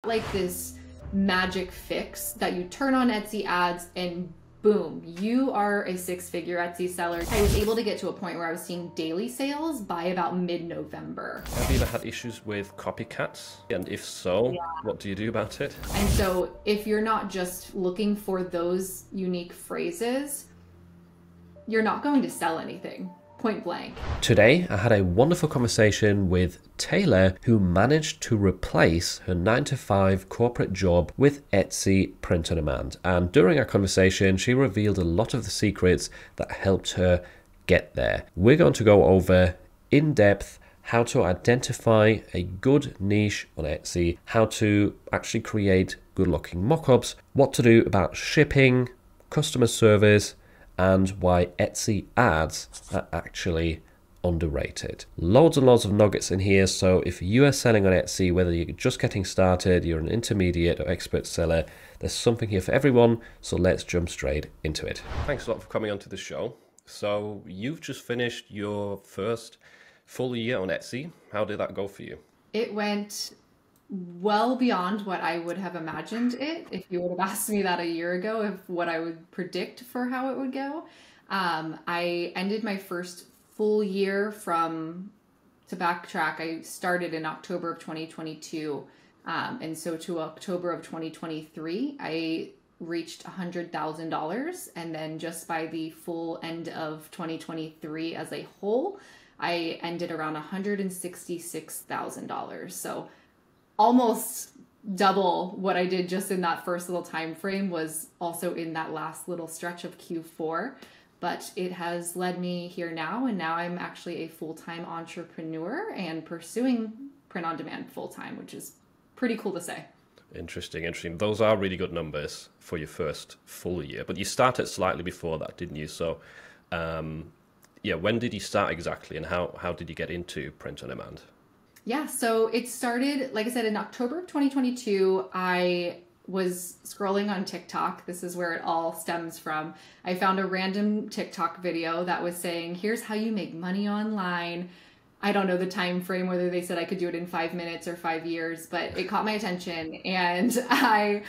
like this magic fix that you turn on Etsy ads and boom, you are a six-figure Etsy seller. I was able to get to a point where I was seeing daily sales by about mid-November. Have you ever had issues with copycats? And if so, what do you do about it? And so if you're not just looking for those unique phrases, you're not going to sell anything. Point blank. Today, I had a wonderful conversation with Taylor, who managed to replace her 9-to-5 corporate job with Etsy print on demand. And during our conversation, she revealed a lot of the secrets that helped her get there. We're going to go over in depth how to identify a good niche on Etsy, how to actually create good looking mockups, what to do about shipping, customer service, and why Etsy ads are actually underrated. Loads and loads of nuggets in here, so if you are selling on Etsy, whether you're just getting started, you're an intermediate or expert seller, there's something here for everyone, so let's jump straight into it. Thanks a lot for coming onto the show. So you've just finished your first full year on Etsy. How did that go for you? It went well beyond what I would have imagined it if you would have asked me that a year ago, of what I would predict for how it would go. I ended my first full year to backtrack, I started in October of 2022. And so to October of 2023, I reached $100,000. And then just by the full end of 2023 as a whole, I ended around $166,000. So almost double what I did just in that first little time frame was also in that last little stretch of Q4. But it has led me here now, and now I'm actually a full-time entrepreneur and pursuing print on demand full-time, which is pretty cool to say. Interesting, interesting. Those are really good numbers for your first full year, but you started slightly before that, didn't you? So yeah, when did you start exactly, and how did you get into print on demand? Yeah, so it started, like I said, in October of 2022. I was scrolling on TikTok. This is where it all stems from. I found a random TikTok video that was saying, here's how you make money online. I don't know the time frame, whether they said I could do it in 5 minutes or 5 years, but it caught my attention. And I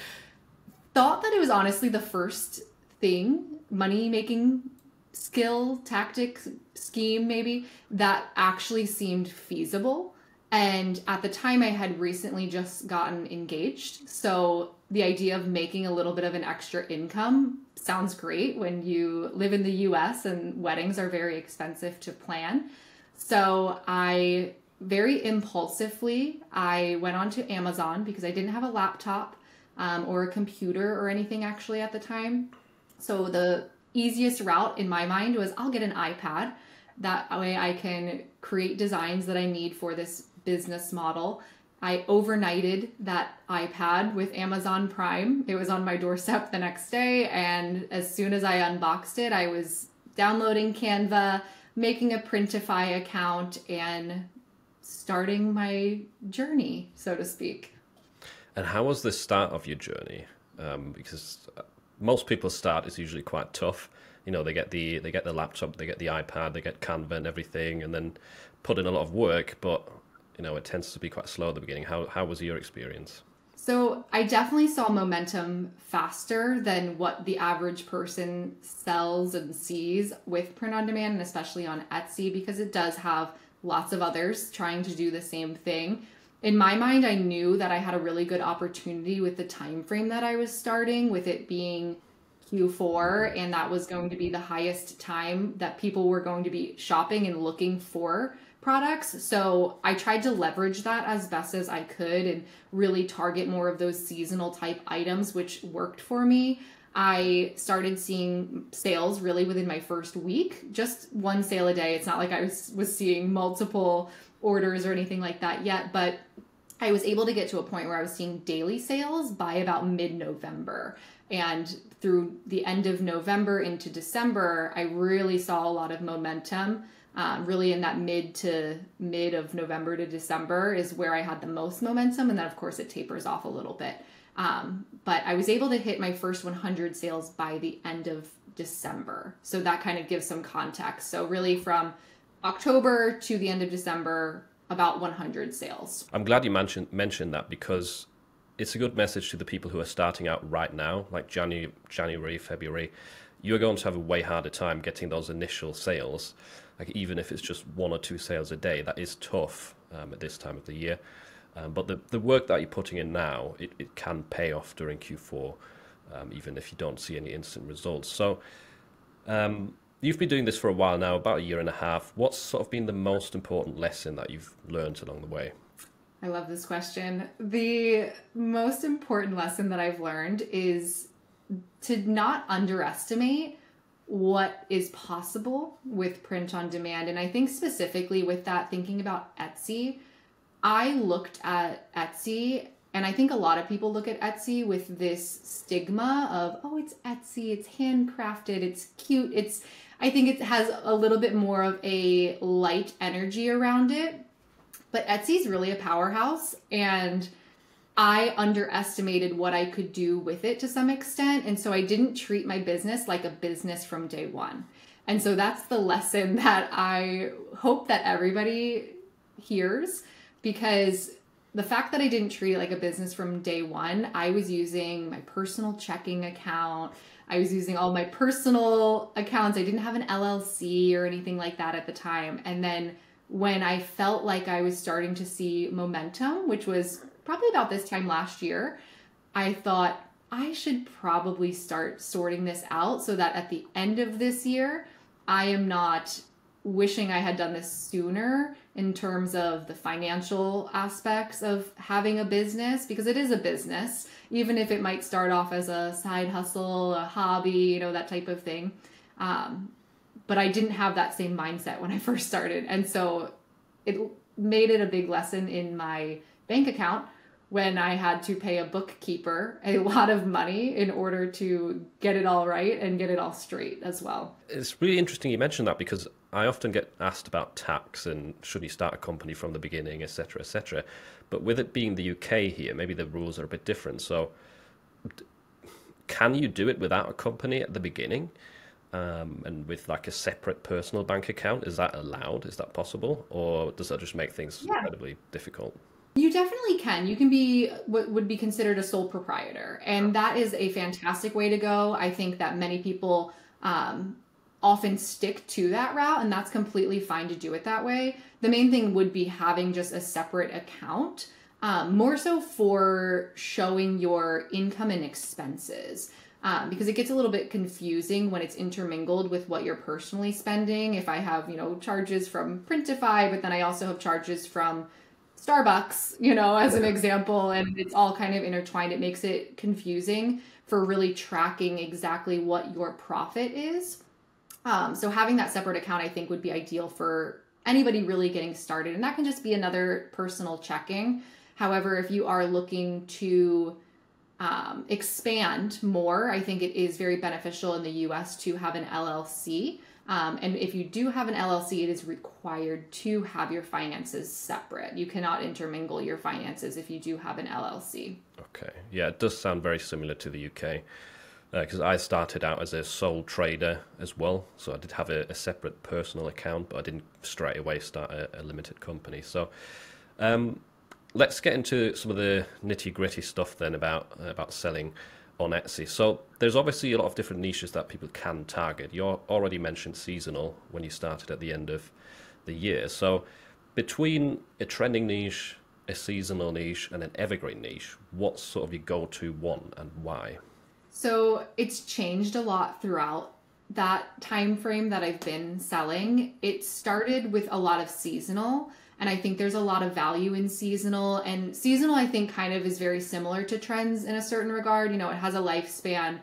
thought that it was honestly the first thing, money-making skill, tactic, scheme maybe, that actually seemed feasible. And at the time, I had recently just gotten engaged. So the idea of making a little bit of an extra income sounds great when you live in the US and weddings are very expensive to plan. So I very impulsively, I went onto Amazon because I didn't have a laptop or a computer or anything actually at the time. So the easiest route in my mind was I'll get an iPad. That way I can create designs that I need for this business model. I overnighted that iPad with Amazon Prime. It was on my doorstep the next day, and as soon as I unboxed it, I was downloading Canva, making a Printify account, and starting my journey, so to speak. And how was the start of your journey? Because most people's start is usually quite tough. You know, they get the laptop, they get the iPad, they get Canva and everything, and then put in a lot of work, but you know, it tends to be quite slow at the beginning. How was your experience? So I definitely saw momentum faster than what the average person sells and sees with print on demand, and especially on Etsy, because it does have lots of others trying to do the same thing. In my mind, I knew that I had a really good opportunity with the time frame that I was starting, with it being Q4, and that was going to be the highest time that people were going to be shopping and looking for products. So I tried to leverage that as best as I could and really target more of those seasonal type items, which worked for me. I started seeing sales really within my first week, just one sale a day. It's not like I was seeing multiple orders or anything like that yet, but I was able to get to a point where I was seeing daily sales by about mid-November. And through the end of November into December, I really saw a lot of momentum. Really in that mid of November to December is where I had the most momentum. And then of course it tapers off a little bit. But I was able to hit my first 100 sales by the end of December. So that kind of gives some context. So really from October to the end of December, about 100 sales. I'm glad you mentioned that, because it's a good message to the people who are starting out right now, like January, February. You're going to have a way harder time getting those initial sales. Like even if it's just 1 or 2 sales a day, that is tough at this time of the year. But the work that you're putting in now, it can pay off during Q4, even if you don't see any instant results. So you've been doing this for a while now, about a year and a half. What's sort of been the most important lesson that you've learned along the way? I love this question. The most important lesson that I've learned is to not underestimate what is possible with print on demand. And I think specifically with that, thinking about Etsy, I looked at Etsy, and I think a lot of people look at Etsy with this stigma of, oh, it's Etsy, it's handcrafted, it's cute. I think it has a little bit more of a light energy around it. But Etsy's really a powerhouse, and I underestimated what I could do with it to some extent. And so I didn't treat my business like a business from day one. And so that's the lesson that I hope that everybody hears, because the fact that I didn't treat it like a business from day one, I was using my personal checking account. I was using all my personal accounts. I didn't have an LLC or anything like that at the time. And then when I felt like I was starting to see momentum, which was probably about this time last year, I thought I should probably start sorting this out so that at the end of this year, I am not wishing I had done this sooner in terms of the financial aspects of having a business, because it is a business, even if it might start off as a side hustle, a hobby, that type of thing. But I didn't have that same mindset when I first started. And so it made it a big lesson in my bank account when I had to pay a bookkeeper a lot of money in order to get it all right and get it all straight as well. It's really interesting you mentioned that, because I often get asked about tax and should you start a company from the beginning, etc., etc. But with it being the UK here, maybe the rules are a bit different. So can you do it without a company at the beginning? And with like a separate personal bank account, is that allowed? Is that possible? Or does that just make things incredibly difficult? You definitely can. You can be what would be considered a sole proprietor. And that is a fantastic way to go. I think that many people often stick to that route, and that's completely fine to do it that way. The main thing would be having just a separate account, more so for showing your income and expenses. Because it gets a little bit confusing when it's intermingled with what you're personally spending. If I have, charges from Printify, but then I also have charges from Starbucks, as an example, and it's all kind of intertwined. It makes it confusing for really tracking exactly what your profit is. So having that separate account, I think, would be ideal for anybody really getting started. And that can just be another personal checking. However, if you are looking to expand more, I think it is very beneficial in the US to have an LLC. And if you do have an LLC, it is required to have your finances separate. You cannot intermingle your finances if you do have an LLC. Okay. Yeah, it does sound very similar to the UK, because I started out as a sole trader as well. So I did have a separate personal account, but I didn't straight away start a limited company. So let's get into some of the nitty-gritty stuff then about selling on Etsy. So there's obviously a lot of different niches that people can target. You already mentioned seasonal when you started at the end of the year. So between a trending niche, a seasonal niche, and an evergreen niche, what's sort of your go-to one and why? So it's changed a lot throughout that time frame that I've been selling. It started with a lot of seasonal, and I think there's a lot of value in seasonal. And seasonal, I think, kind of is very similar to trends in a certain regard. It has a lifespan,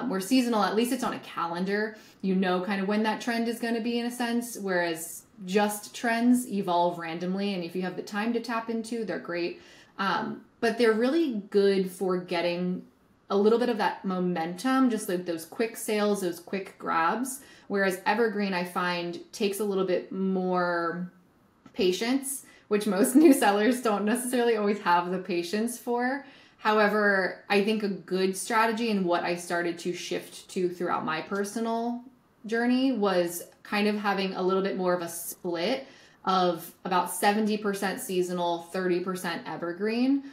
where seasonal, at least it's on a calendar. Kind of when that trend is going to be in a sense, whereas just trends evolve randomly. And if you have the time to tap into, they're great. But they're really good for getting a little bit of that momentum, just like those quick sales, those quick grabs. Whereas evergreen, I find, takes a little bit more patience, which most new sellers don't necessarily always have the patience for. However, I think a good strategy and what I started to shift to throughout my personal journey was kind of having a little bit more of a split of about 70% seasonal, 30% evergreen.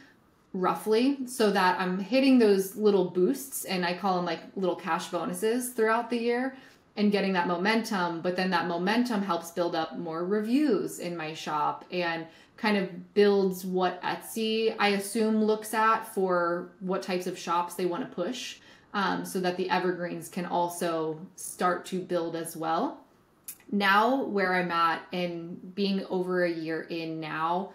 roughly, so that I'm hitting those little boosts, and I call them like little cash bonuses throughout the year, and getting that momentum. But then that momentum helps build up more reviews in my shop and kind of builds what Etsy, I assume, looks at for what types of shops they want to push, so that the evergreens can also start to build as well. Now, where I'm at and being over a year in now,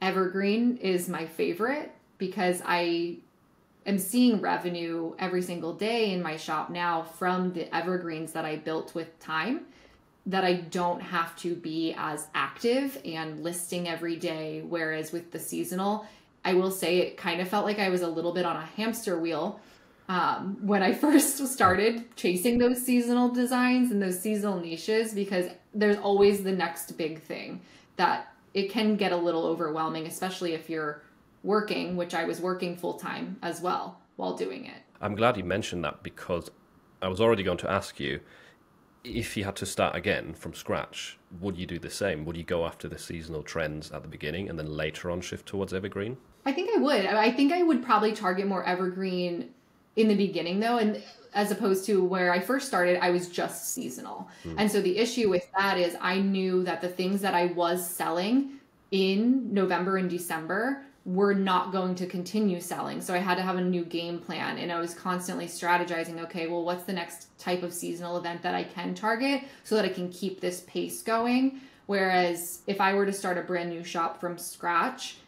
Evergreen is my favorite because I am seeing revenue every single day in my shop now from the evergreens that I built with time, that I don't have to be as active and listing every day. Whereas with the seasonal, I will say it kind of felt like I was a little bit on a hamster wheel when I first started chasing those seasonal designs and those seasonal niches, because there's always the next big thing that it can get a little overwhelming, especially if you're working, which I was working full time as well while doing it. I'm glad you mentioned that, because I was already going to ask you, if you had to start again from scratch, would you do the same? Would you go after the seasonal trends at the beginning and then later on shift towards evergreen? I think I would. I think I would probably target more evergreen in the beginning though, and as opposed to where I first started, I was just seasonal. And so the issue with that is I knew that the things that I was selling in November and December were not going to continue selling. So I had to have a new game plan, and I was constantly strategizing, okay, well, what's the next type of seasonal event that I can target so that I can keep this pace going? Whereas if I were to start a brand new shop from scratch,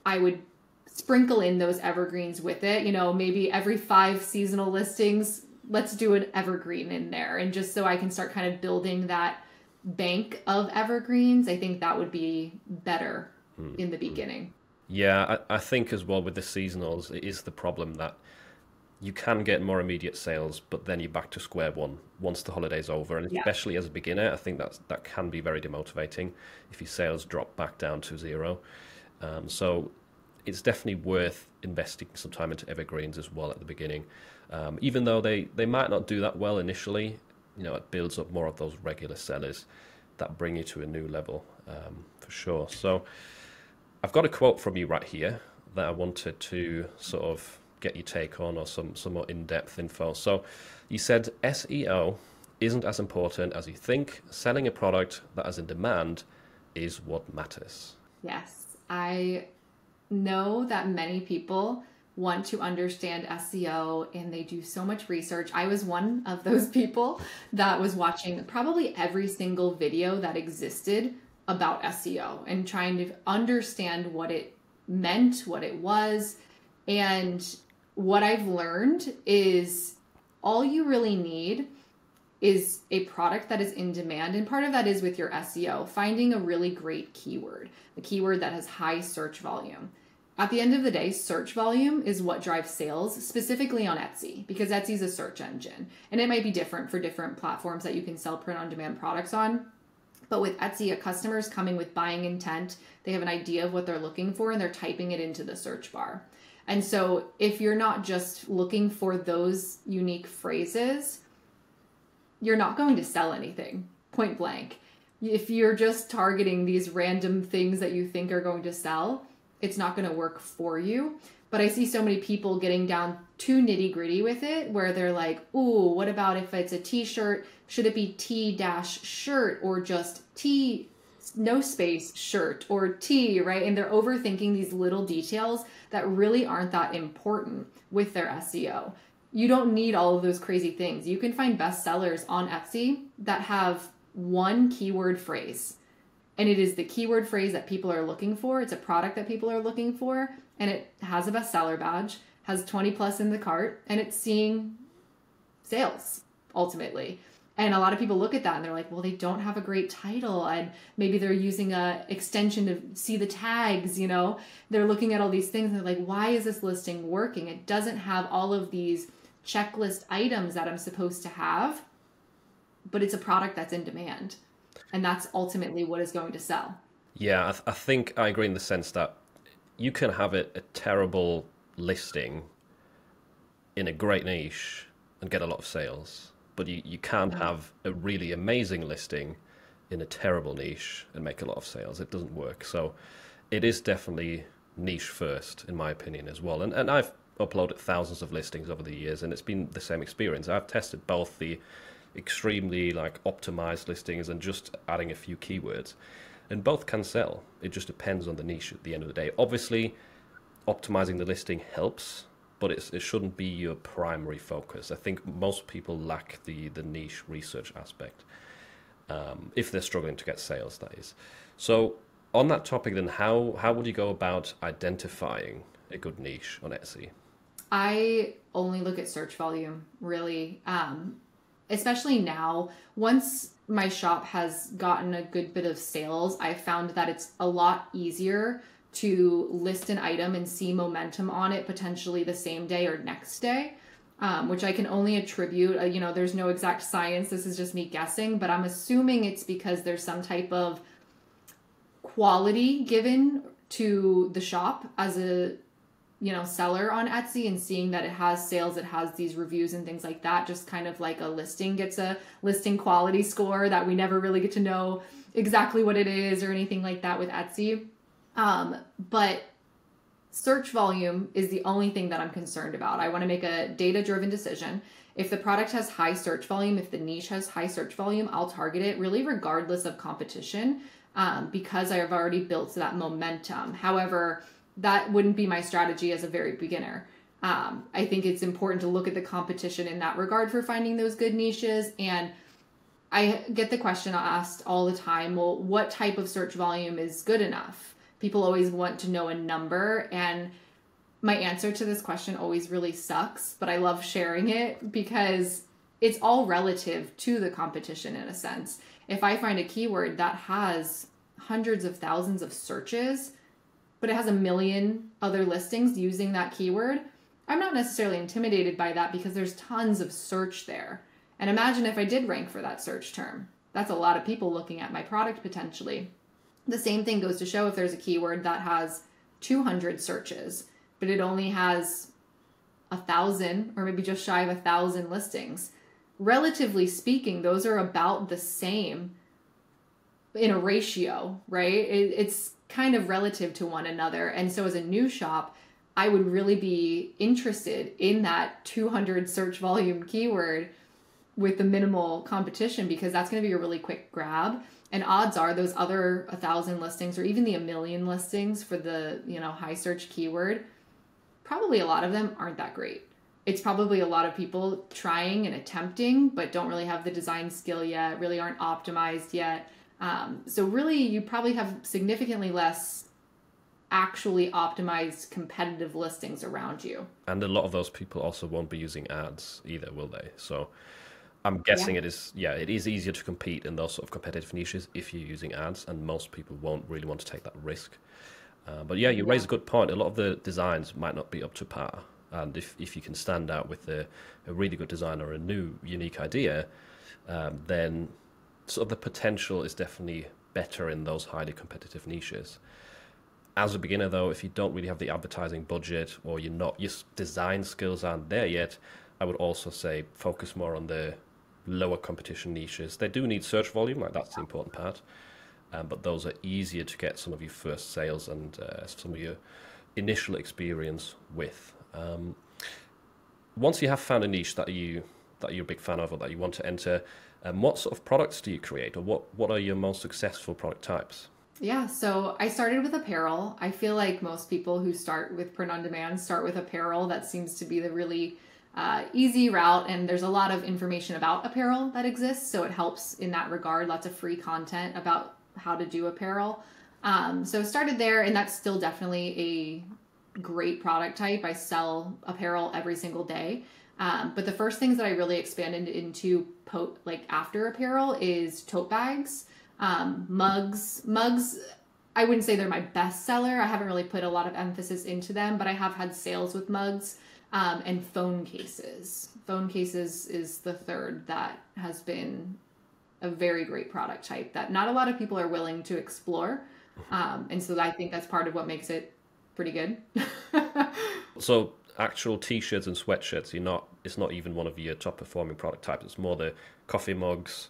I would sprinkle in those evergreens with it. Maybe every 5 seasonal listings, let's do an evergreen in there. And just so I can start kind of building that bank of evergreens, I think that would be better in the beginning. Yeah, I think as well with the seasonals, it is the problem that you can get more immediate sales, but then you're back to square one once the holiday's over. And especially as a beginner, I think that can be very demotivating if your sales drop back down to 0. So it's definitely worth investing some time into evergreens as well at the beginning. Even though they might not do that well initially, it builds up more of those regular sellers that bring you to a new level, for sure. So I've got a quote from you right here that I wanted to sort of get your take on, or some more in-depth info. So you said SEO isn't as important as you think. Selling a product that is in demand is what matters. Yes, I know that many people want to understand SEO and they do so much research. I was one of those people that was watching probably every single video that existed about SEO and trying to understand what it meant, what it was. And what I've learned is all you really need is a product that is in demand. And part of that is with your SEO, finding a really great keyword, a keyword that has high search volume. At the end of the day, search volume is what drives sales, specifically on Etsy, because Etsy is a search engine. And it might be different for different platforms that you can sell print-on-demand products on. But with Etsy, a customer is coming with buying intent. They have an idea of what they're looking for, and they're typing it into the search bar. And so if you're not just looking for those unique phrases, you're not going to sell anything, point blank. If you're just targeting these random things that you think are going to sell, it's not going to work for you. But I see so many people getting down too nitty gritty with it, where they're like, ooh, what about if it's a t-shirt? Should it be T-shirt or just T, no space shirt, or T, right? And they're overthinking these little details that really aren't that important with their SEO. You don't need all of those crazy things. You can find bestsellers on Etsy that have one keyword phrase. And it is the keyword phrase that people are looking for. It's a product that people are looking for. And it has a bestseller badge, has 20 plus in the cart, and it's seeing sales ultimately. And a lot of people look at that and they're like, well, they don't have a great title. And maybe they're using a extension to see the tags, They're looking at all these things and they're like, why is this listing working? It doesn't have all of these checklist items that I'm supposed to have, but it's a product that's in demand. And that's ultimately what is going to sell. Yeah, I think I agree in the sense that you can have a terrible listing in a great niche and get a lot of sales, but you can't have a really amazing listing in a terrible niche and make a lot of sales. It doesn't work. So it is definitely niche first, in my opinion, as well. And I've uploaded thousands of listings over the years, and it's been the same experience. I've tested both the extremely like optimized listings and just adding a few keywords, and both can sell. It just depends on the niche at the end of the day. Obviously, optimizing the listing helps, but it shouldn't be your primary focus. I think most people lack the niche research aspect, if they're struggling to get sales, that is. So on that topic, then, how would you go about identifying a good niche on Etsy? I only look at search volume, really. Especially now, once my shop has gotten a good bit of sales, I found that it's a lot easier to list an item and see momentum on it potentially the same day or next day, which I can only attribute, there's no exact science. This is just me guessing, but I'm assuming it's because there's some type of quality given to the shop as a seller on Etsy, and seeing that it has sales, it has these reviews and things like that. Just kind of like a listing gets a listing quality score that we never really get to know exactly what it is or anything like that with Etsy. But search volume is the only thing that I'm concerned about. I want to make a data-driven decision. If the product has high search volume, if the niche has high search volume, I'll target it really regardless of competition, because I have already built that momentum. However, that wouldn't be my strategy as a very beginner. I think it's important to look at the competition in that regard for finding those good niches. And I get the question asked all the time, well, what type of search volume is good enough? People always want to know a number, and my answer to this question always really sucks, but I love sharing it because it's all relative to the competition in a sense. If I find a keyword that has hundreds of thousands of searches, but it has a million other listings using that keyword, I'm not necessarily intimidated by that because there's tons of search there. And imagine if I did rank for that search term. That's a lot of people looking at my product potentially. The same thing goes to show if there's a keyword that has 200 searches, but it only has 1,000 or maybe just shy of 1,000 listings. Relatively speaking, those are about the same in a ratio, right? It's kind of relative to one another. And so as a new shop, I would really be interested in that 200 search volume keyword with the minimal competition, because that's going to be a really quick grab. And odds are those other 1,000 listings or even the 1,000,000 listings for the, high search keyword, probably a lot of them aren't that great. It's probably a lot of people trying and attempting, but don't really have the design skill yet, really aren't optimized yet. So really, you probably have significantly less actually optimized competitive listings around you. And a lot of those people also won't be using ads either, will they? So I'm guessing it is easier to compete in those sort of competitive niches if you're using ads, and most people won't really want to take that risk. But you raise a good point. A lot of the designs might not be up to par. And if you can stand out with a really good design or a new, unique idea, then sort of the potential is definitely better in those highly competitive niches. As a beginner, though, if you don't really have the advertising budget or your design skills aren't there yet, I would also say focus more on the lower competition niches. They do need search volume, like that's the important part. But those are easier to get some of your first sales and some of your initial experience with. Once you have found a niche that you're a big fan of or that you want to enter, what sort of products do you create, or what are your most successful product types? Yeah, so I started with apparel. I feel like most people who start with print on demand start with apparel. That seems to be the really easy route, and there's a lot of information about apparel that exists, so it helps in that regard. Lots of free content about how to do apparel. So started there, and that's still definitely a great product type. I sell apparel every single day. But the first things that I really expanded into after apparel is tote bags, mugs. I wouldn't say they're my best seller. I haven't really put a lot of emphasis into them, but I have had sales with mugs, and phone cases. Phone cases is the third that has been a very great product type that not a lot of people are willing to explore. And so I think that's part of what makes it pretty good. So actual t-shirts and sweatshirts, it's not even one of your top performing product types. It's more the coffee mugs,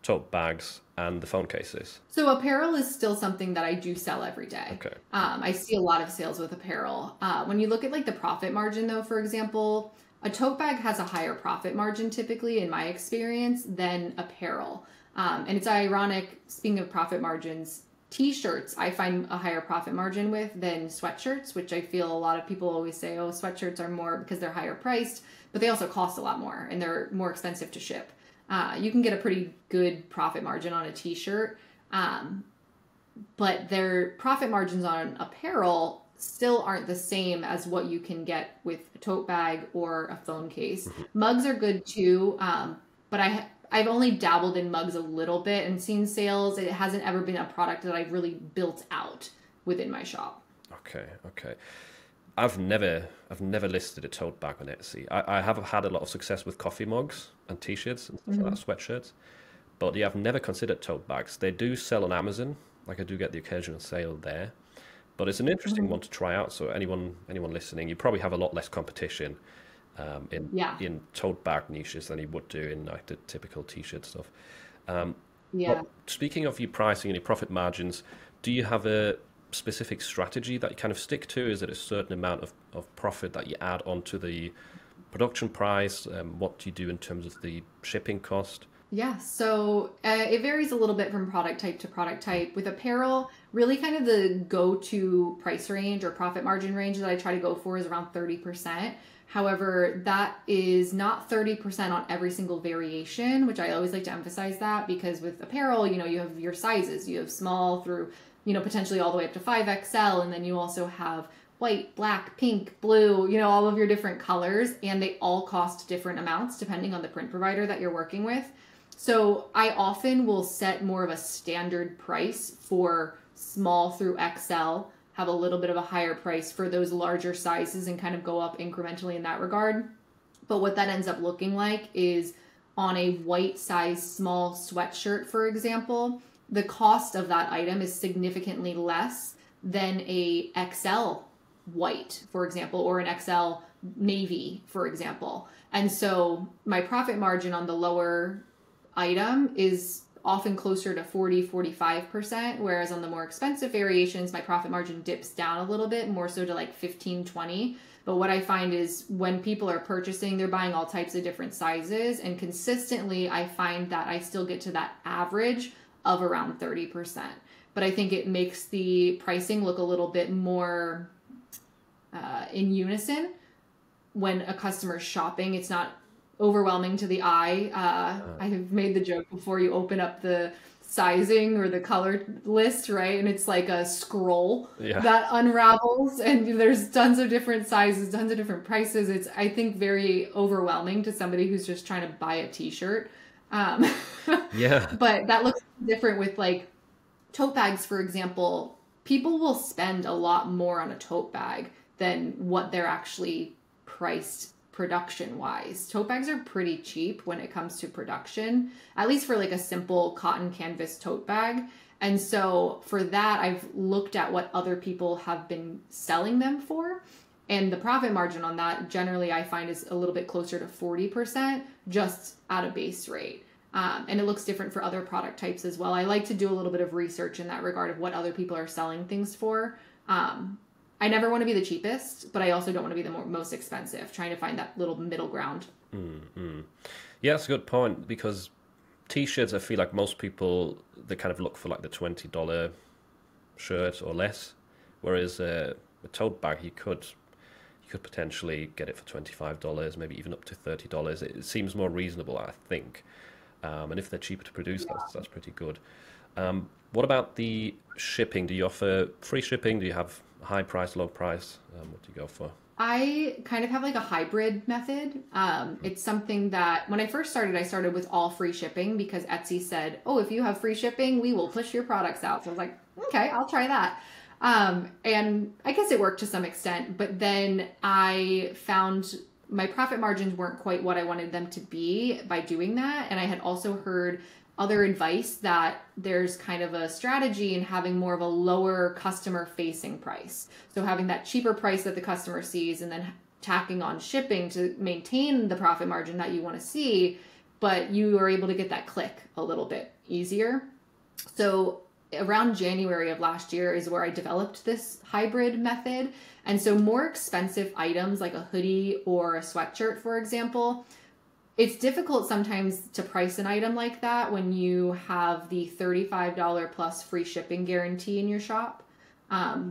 tote bags, and the phone cases? So apparel is still something that I do sell every day. Okay. I see a lot of sales with apparel. When you look at like the profit margin though, for example, a tote bag has a higher profit margin typically in my experience than apparel. And it's ironic, speaking of profit margins, t-shirts I find a higher profit margin with than sweatshirts, which I feel a lot of people always say, oh, sweatshirts are more because they're higher priced, but they also cost a lot more and they're more expensive to ship. You can get a pretty good profit margin on a t-shirt, but their profit margins on apparel still aren't the same as what you can get with a tote bag or a phone case. Mugs are good too, but I've only dabbled in mugs a little bit and seen sales. It hasn't ever been a product that I've really built out within my shop. Okay. I've never listed a tote bag on Etsy. I have had a lot of success with coffee mugs and t-shirts and stuff like that, sweatshirts. But yeah, I've never considered tote bags. They do sell on Amazon. Like I do get the occasional sale there. But it's an interesting one to try out. So anyone listening, you probably have a lot less competition in tote bag niches than you would do in like the typical t-shirt stuff. But speaking of your pricing and your profit margins, do you have a specific strategy that you kind of stick to? Is it a certain amount of profit that you add onto the production price? What do you do in terms of the shipping cost? Yeah, so it varies a little bit from product type to product type. With apparel, really kind of the go-to price range or profit margin range that I try to go for is around 30%. However, that is not 30% on every single variation, which I always like to emphasize that, because with apparel, you have your sizes. You have small through, potentially all the way up to 5XL, and then you also have white, black, pink, blue, all of your different colors, and they all cost different amounts depending on the print provider that you're working with. So I often will set more of a standard price for small through XL, have a little bit of a higher price for those larger sizes and kind of go up incrementally in that regard. But what that ends up looking like is on a white size small sweatshirt, for example, the cost of that item is significantly less than a XL white, for example, or an XL navy, for example. And so my profit margin on the lower item is often closer to 40-45%, whereas on the more expensive variations, my profit margin dips down a little bit, more so to like 15-20. But what I find is when people are purchasing, they're buying all types of different sizes, and consistently I find that I still get to that average of around 30%. But I think it makes the pricing look a little bit more in unison when a customer's shopping. It's not overwhelming to the eye. I have made the joke before, you open up the sizing or the color list, right? And it's like a scroll that unravels, and there's tons of different sizes, tons of different prices. It's, I think, very overwhelming to somebody who's just trying to buy a t-shirt. But that looks different with like tote bags, for example. People will spend a lot more on a tote bag than what they're actually priced production wise. Tote bags are pretty cheap when it comes to production, at least for like a simple cotton canvas tote bag. And so for that, I've looked at what other people have been selling them for. And the profit margin on that generally I find is a little bit closer to 40% just at a base rate. And it looks different for other product types as well. I like to do a little bit of research in that regard of what other people are selling things for. I never want to be the cheapest, but I also don't want to be the most expensive, trying to find that little middle ground. Mm-hmm. Yeah, that's a good point, because t-shirts, I feel like most people, they kind of look for like the $20 shirt or less, whereas a tote bag, you could potentially get it for $25, maybe even up to $30. It seems more reasonable, I think. And if they're cheaper to produce, that's pretty good. What about the shipping? Do you offer free shipping? Do you have high price, low price? What do you go for? I kind of have like a hybrid method. It's something that when I first started, I started with all free shipping because Etsy said, oh, if you have free shipping, we will push your products out. So I was like, okay, I'll try that. And I guess it worked to some extent, but then I found my profit margins weren't quite what I wanted them to be by doing that. And I had also heard other advice that there's kind of a strategy in having more of a lower customer facing price. So having that cheaper price that the customer sees and then tacking on shipping to maintain the profit margin that you want to see, but you are able to get that click a little bit easier. So around January of last year is where I developed this hybrid method. And so more expensive items like a hoodie or a sweatshirt, for example, it's difficult sometimes to price an item like that when you have the $35 plus free shipping guarantee in your shop,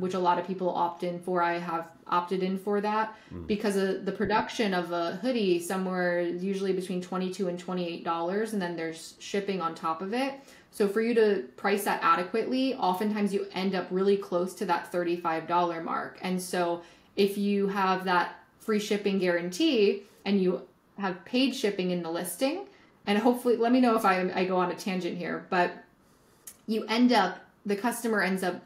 which a lot of people opt in for. I have opted in for that because of the production of a hoodie, somewhere usually between $22 and $28, and then there's shipping on top of it. So for you to price that adequately, oftentimes you end up really close to that $35 mark. And so if you have that free shipping guarantee and you have paid shipping in the listing, and hopefully, let me know if I go on a tangent here, but the customer ends up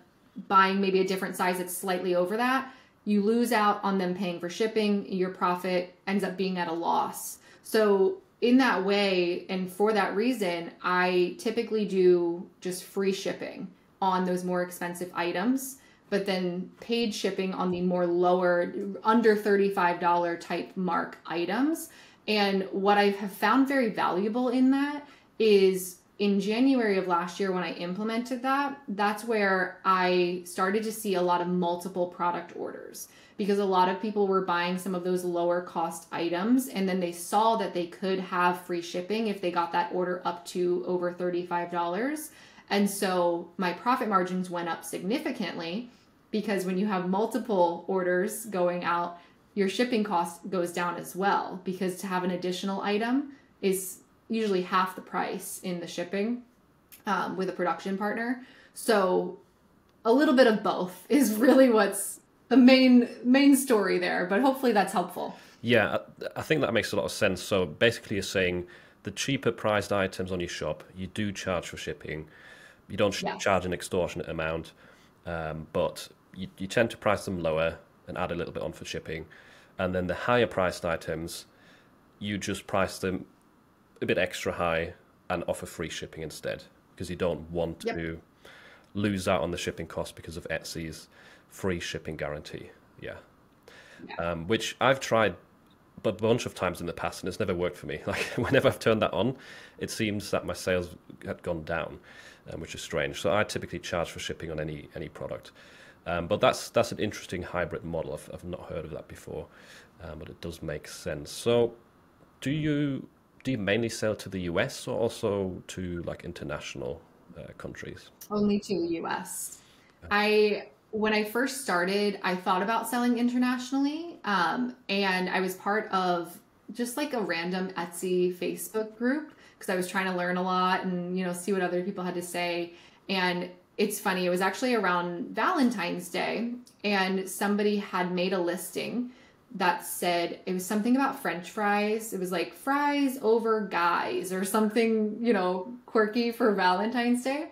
buying maybe a different size that's slightly over that. You lose out on them paying for shipping. Your profit ends up being at a loss. So in that way, and for that reason, I typically do just free shipping on those more expensive items, but then paid shipping on the more lower, under $35 type mark items. And what I have found very valuable in that is in January of last year when I implemented that, that's where I started to see a lot of multiple product orders, because a lot of people were buying some of those lower cost items and then they saw that they could have free shipping if they got that order up to over $35. And so my profit margins went up significantly, because when you have multiple orders going out, your shipping cost goes down as well, because to have an additional item is usually half the price in the shipping with a production partner. So a little bit of both is really what's the main story there, but hopefully that's helpful. Yeah, I think that makes a lot of sense. So basically you're saying the cheaper priced items on your shop, you do charge for shipping. You don't charge an extortionate amount, but you tend to price them lower and add a little bit on for shipping. And then the higher priced items, you just price them a bit extra high and offer free shipping instead, because you don't want to lose out on the shipping cost because of Etsy's free shipping guarantee. Which I've tried a bunch of times in the past and it's never worked for me. Like whenever I've turned that on, it seems that my sales had gone down, which is strange. So I typically charge for shipping on any product. But that's an interesting hybrid model. I've not heard of that before, but it does make sense. So do you mainly sell to the US or also to like international countries? Only to US. When I first started, I thought about selling internationally, and I was part of just like a random Etsy Facebook group because I was trying to learn a lot and see what other people had to say. And it's funny, it was actually around Valentine's Day, and somebody had made a listing that said it was something about French fries. It was like fries over guys or something, quirky for Valentine's Day.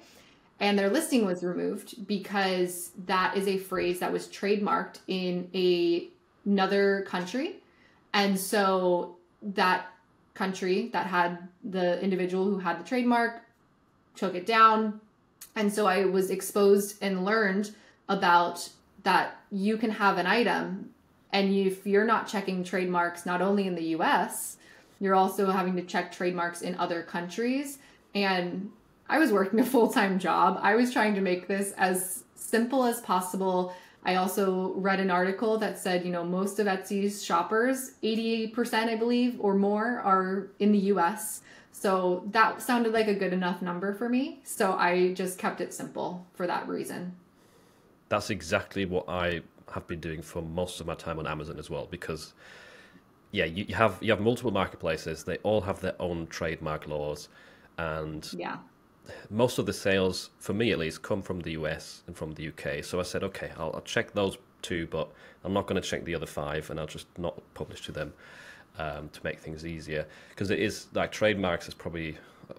And their listing was removed because that is a phrase that was trademarked in another country. And so that country that had the individual who had the trademark took it down. And so I was exposed and learned about that you can have an item, and if you're not checking trademarks, not only in the US, you're also having to check trademarks in other countries. And I was working a full-time job. I was trying to make this as simple as possible. I also read an article that said, most of Etsy's shoppers, 80%, I believe, or more, are in the US. So that sounded like a good enough number for me. So I just kept it simple for that reason. That's exactly what I have been doing for most of my time on Amazon as well, because you have multiple marketplaces. They all have their own trademark laws, and most of the sales, for me at least, come from the US and from the UK. So I said, okay, I'll check those two, but I'm not going to check the other 5, and I'll just not publish to them to make things easier. Because it is like trademarks is probably,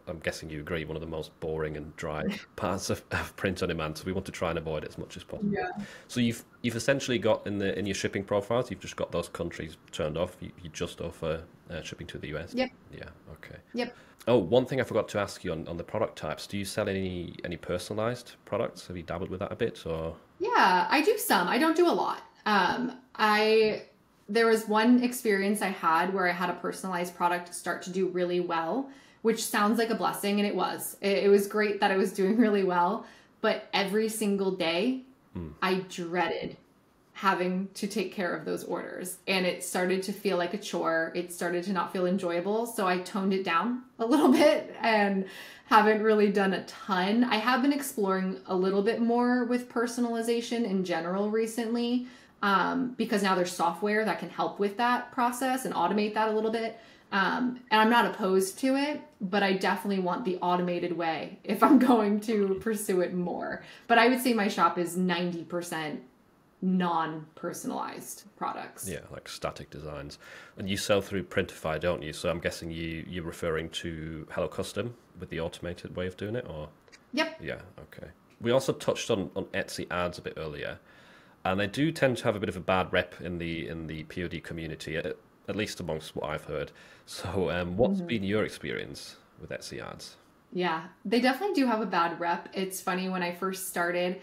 I'm guessing you agree, one of the most boring and dry parts of print on demand. So we want to try and avoid it as much as possible. Yeah. So you've essentially got in your shipping profiles, you've just got those countries turned off. You just offer shipping to the US. Yep. Yeah. Okay. Yep. Oh, one thing I forgot to ask you on the product types. Do you sell any personalized products? Have you dabbled with that a bit, or? Yeah, I do some. I don't do a lot. There was one experience I had where I had a personalized product start to do really well, which sounds like a blessing, and it was. It was great that I was doing really well, but every single day I dreaded having to take care of those orders, and it started to feel like a chore. It started to not feel enjoyable, so I toned it down a little bit and haven't really done a ton. I have been exploring a little bit more with personalization in general recently, because now there's software that can help with that process and automate that a little bit. And I'm not opposed to it, but I definitely want the automated way if I'm going to pursue it more. But I would say my shop is 90% non-personalized products. Yeah, like static designs. And you sell through Printify, don't you? So I'm guessing you're referring to Hello Custom with the automated way of doing it, or? Yep. Yeah, okay. We also touched on Etsy ads a bit earlier, and they do tend to have a bit of a bad rep in the POD community, at least amongst what I've heard. So what's been your experience with Etsy ads? Yeah, they definitely do have a bad rep. It's funny, when I first started,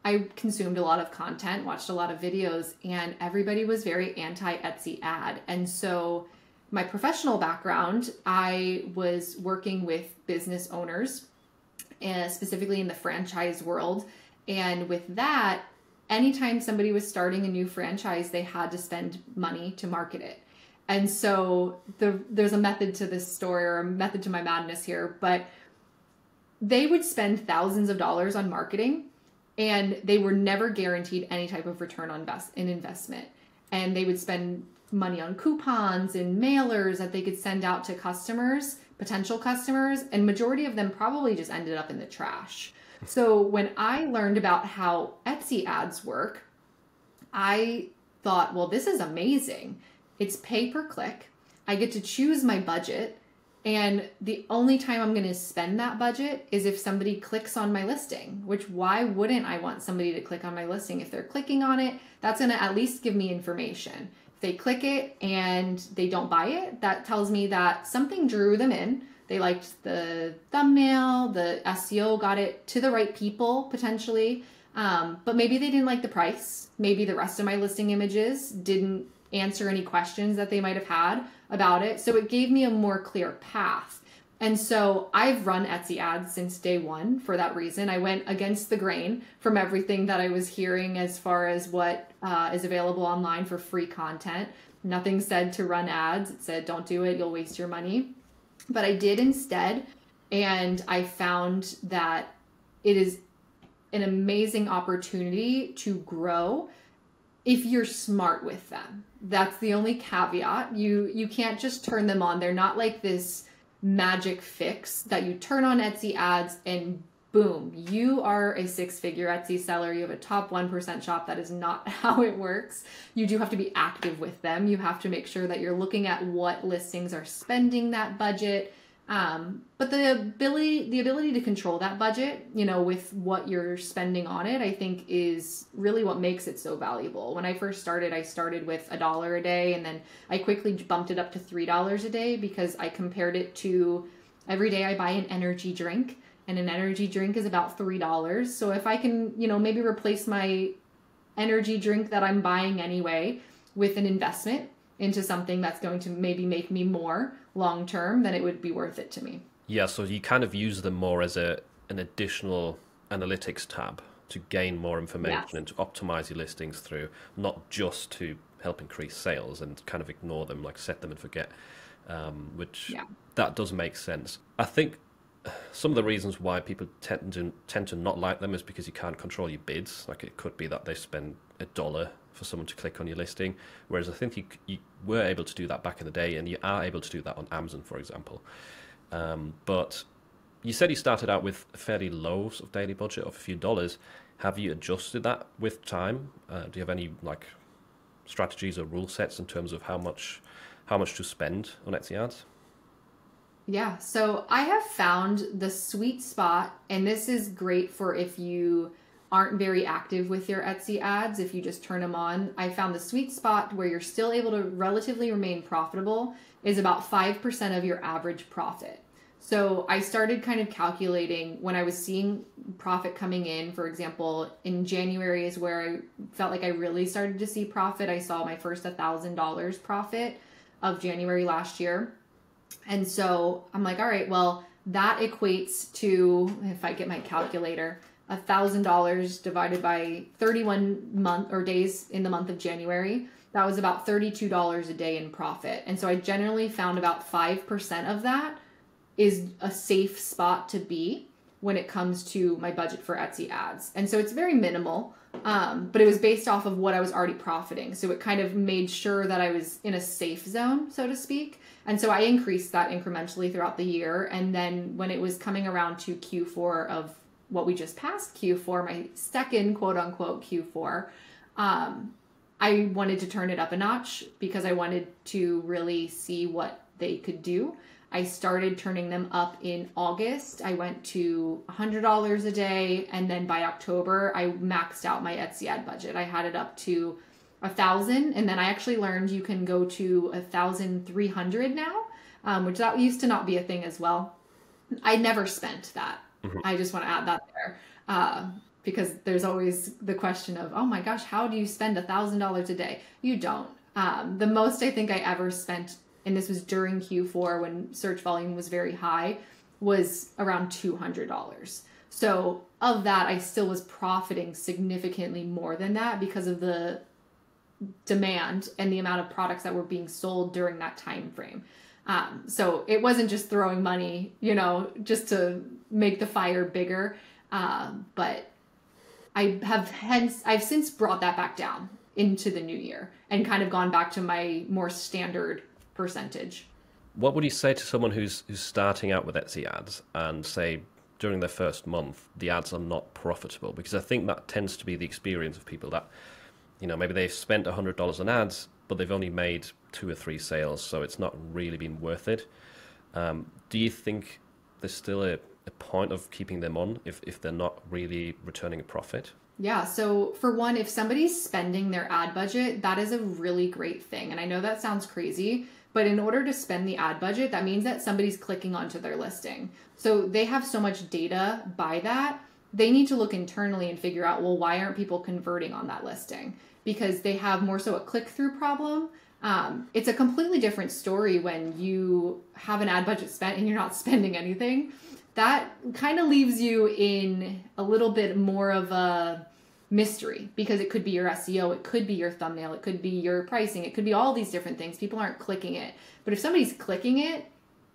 I consumed a lot of content, watched a lot of videos, and everybody was very anti-Etsy ad. And so my professional background, I was working with business owners, specifically in the franchise world. And with that, anytime somebody was starting a new franchise, they had to spend money to market it. And so there's a method to this story, or a method to my madness here, but they would spend thousands of dollars on marketing, and they were never guaranteed any type of return on investment. And they would spend money on coupons and mailers that they could send out to customers, potential customers, and majority of them probably just ended up in the trash. So when I learned about how Etsy ads work, I thought, well, this is amazing. It's pay per click. I get to choose my budget. And the only time I'm going to spend that budget is if somebody clicks on my listing, which why wouldn't I want somebody to click on my listing? If they're clicking on it, that's going to at least give me information. If they click it and they don't buy it, that tells me that something drew them in. They liked the thumbnail, the SEO got it to the right people potentially, but maybe they didn't like the price. Maybe the rest of my listing images didn't answer any questions that they might have had about it. So it gave me a more clear path. And so I've run Etsy ads since day one for that reason. I went against the grain from everything that I was hearing as far as what is available online for free content. Nothing said to run ads. It said, don't do it, you'll waste your money. But I did instead. And I found that it is an amazing opportunity to grow if you're smart with them. That's the only caveat. You can't just turn them on. They're not like this magic fix that you turn on Etsy ads and boom, you are a six-figure Etsy seller. You have a top 1% shop. That is not how it works. You do have to be active with them. You have to make sure that you're looking at what listings are spending that budget. But the ability to control that budget, with what you're spending on it, I think is really what makes it so valuable. When I first started, I started with $1 a day, and then I quickly bumped it up to $3 a day because I compared it to every day I buy an energy drink, and an energy drink is about $3. So if I can, maybe replace my energy drink that I'm buying anyway with an investment into something that's going to maybe make me more long term, then it would be worth it to me. Yeah, so you kind of use them more as an additional analytics tab to gain more information. Yes. And to optimize your listings through, not just to help increase sales and kind of ignore them, like set them and forget, that does make sense. I think some of the reasons why people tend to not like them is because you can't control your bids. Like, it could be that they spend $1 for someone to click on your listing, whereas I think you were able to do that back in the day, and you are able to do that on Amazon, for example. But you said you started out with a fairly low sort of daily budget of a few dollars. Have you adjusted that with time? Do you have any strategies or rule sets in terms of how much to spend on Etsy ads? Yeah, so I have found the sweet spot, and this is great for if you aren't very active with your Etsy ads, if you just turn them on. I found the sweet spot where you're still able to relatively remain profitable is about 5% of your average profit. So I started kind of calculating when I was seeing profit coming in. For example, in January is where I felt like I really started to see profit. I saw my first $1,000 profit of January last year. And so I'm like, all right, well, that equates to, if I get my calculator, $1,000 divided by 31 month or days in the month of January. That was about $32 a day in profit. And so I generally found about 5% of that is a safe spot to be when it comes to my budget for Etsy ads. And so it's very minimal, but it was based off of what I was already profiting. So it kind of made sure that I was in a safe zone, so to speak. And so I increased that incrementally throughout the year. And then when it was coming around to Q4 of what we just passed, Q4, my second quote unquote Q4, I wanted to turn it up a notch because I wanted to really see what they could do. I started turning them up in August. I went to $100 a day. And then by October, I maxed out my Etsy ad budget. I had it up to 1,000. And then I actually learned you can go to 1,300 now, which that used to not be a thing as well. I never spent that. Mm-hmm. I just want to add that there. Because there's always the question of, oh my gosh, how do you spend $1,000 a day? You don't. The most I think I ever spent, and this was during Q4 when search volume was very high, was around $200. So of that, I still was profiting significantly more than that because of the demand and the amount of products that were being sold during that time frame. So it wasn't just throwing money, just to make the fire bigger. But I've since brought that back down into the new year and kind of gone back to my more standard percentage. What would you say to someone who's starting out with Etsy ads and say during their first month the ads are not profitable? Because I think that tends to be the experience of people that, maybe they've spent $100 on ads, but they've only made 2 or 3 sales, so it's not really been worth it. Do you think there's still a point of keeping them on if they're not really returning a profit? Yeah. So for one, if somebody's spending their ad budget, that is a really great thing. And I know that sounds crazy, but in order to spend the ad budget, that means that somebody's clicking onto their listing. So they have so much data by that. They need to look internally and figure out, well, why aren't people converting on that listing? Because they have more so a click-through problem. It's a completely different story when you have an ad budget spent and you're not spending anything. That kind of leaves you in a little bit more of a mystery because it could be your SEO, it could be your thumbnail, it could be your pricing, it could be all these different things. People aren't clicking it. But if somebody's clicking it,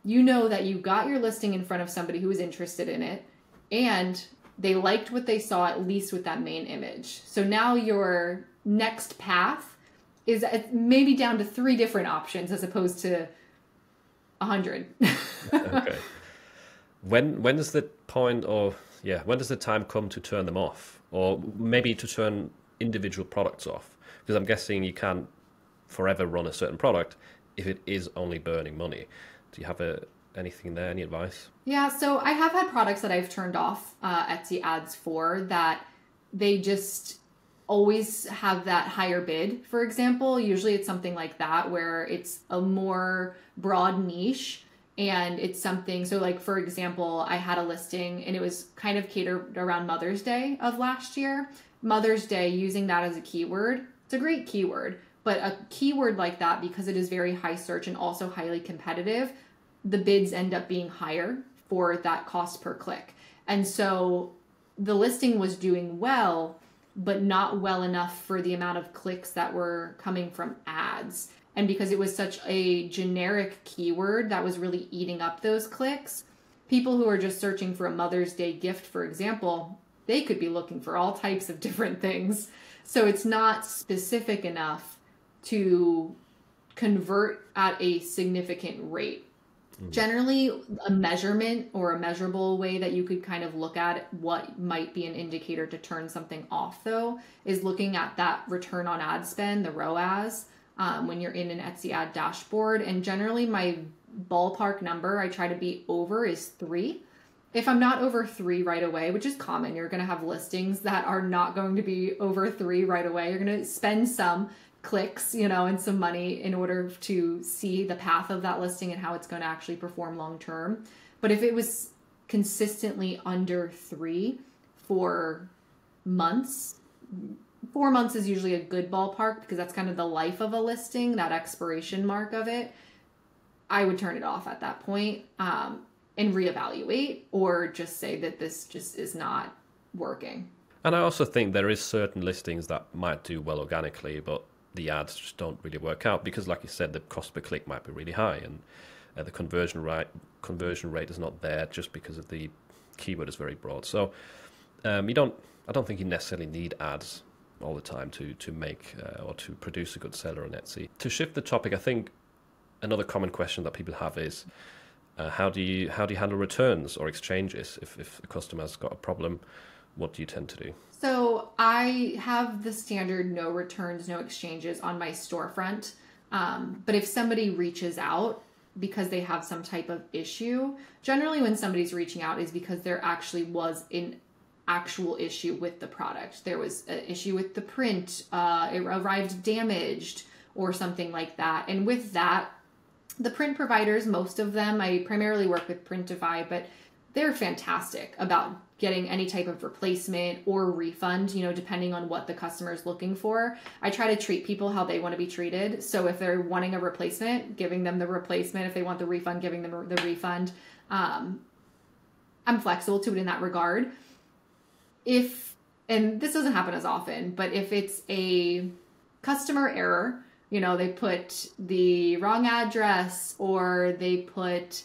you know that you got your listing in front of somebody who was interested in it and they liked what they saw, at least with that main image. So now your next path is maybe down to 3 different options as opposed to 100. Okay. When is the point, or when does the time come to turn them off, or maybe to turn individual products off? Because I'm guessing you can't forever run a certain product if it is only burning money. Do you have anything there, any advice? Yeah, so I have had products that I've turned off Etsy ads for that they just always have that higher bid, for example. Usually it's something like that where it's a more broad niche. And it's something, so like, for example, I had a listing and it was kind of catered around Mother's Day of last year. Mother's Day, using that as a keyword, it's a great keyword, but a keyword like that, because it is very high search and also highly competitive, the bids end up being higher for that cost per click. And so the listing was doing well, but not well enough for the amount of clicks that were coming from ads. And because it was such a generic keyword that was really eating up those clicks, people who are just searching for a Mother's Day gift, for example, they could be looking for all types of different things. So it's not specific enough to convert at a significant rate. Mm-hmm. Generally, a measurement or a measurable way that you could kind of look at what might be an indicator to turn something off, though, is looking at that return on ad spend, the ROAS. When you're in an Etsy ad dashboard. And generally my ballpark number I try to be over is 3. If I'm not over 3 right away, which is common, you're going to have listings that are not going to be over 3 right away. You're going to spend some clicks, and some money in order to see the path of that listing and how it's going to actually perform long term. But if it was consistently under 3 for months, 4 months is usually a good ballpark because that's kind of the life of a listing, that expiration mark of it. I would turn it off at that point, and reevaluate, or just say that this just is not working. And I also think there is certain listings that might do well organically, but the ads just don't really work out because, like you said, the cost per click might be really high, and the conversion rate is not there just because of the keyword is very broad. So I don't think you necessarily need ads all the time to make or to produce a good seller on Etsy. To shift the topic, I think another common question that people have is how do you handle returns or exchanges if a customer's got a problem? What do you tend to do? So I have the standard no returns, no exchanges on my storefront. But if somebody reaches out because they have some type of issue, generally when somebody's reaching out is because there actually was an actual issue with the product. There was an issue with the print, it arrived damaged or something like that. And with that, the print providers, most of them, I primarily work with Printify, but they're fantastic about getting any type of replacement or refund, depending on what the customer is looking for. I try to treat people how they want to be treated. So if they're wanting a replacement, giving them the replacement. If they want the refund, giving them the refund. I'm flexible to it in that regard. And this doesn't happen as often, but if it's a customer error, they put the wrong address, or they put,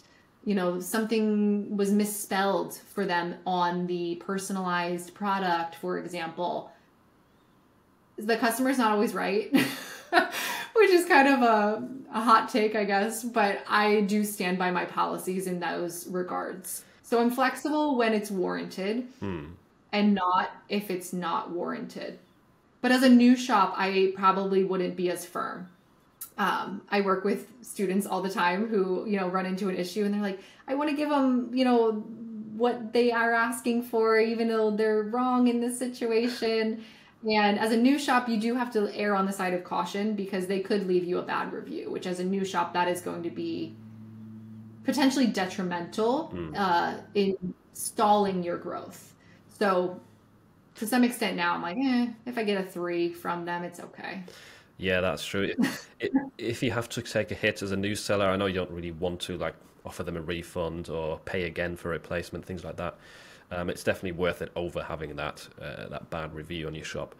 something was misspelled for them on the personalized product, for example, the customer's not always right, which is kind of a hot take, I guess, but I do stand by my policies in those regards. So I'm flexible when it's warranted and not if it's not warranted. But as a new shop, I probably wouldn't be as firm. I work with students all the time who, run into an issue and they're like, I want to give them, what they are asking for, even though they're wrong in this situation. And as a new shop, you do have to err on the side of caution because they could leave you a bad review, which as a new shop, that is going to be potentially detrimental in stalling your growth. So to some extent now I'm like, if I get a 3 from them, it's okay. Yeah, that's true. If you have to take a hit as a new seller, I know you don't really want to offer them a refund or pay again for a replacement, things like that. It's definitely worth it over having that bad review on your shop.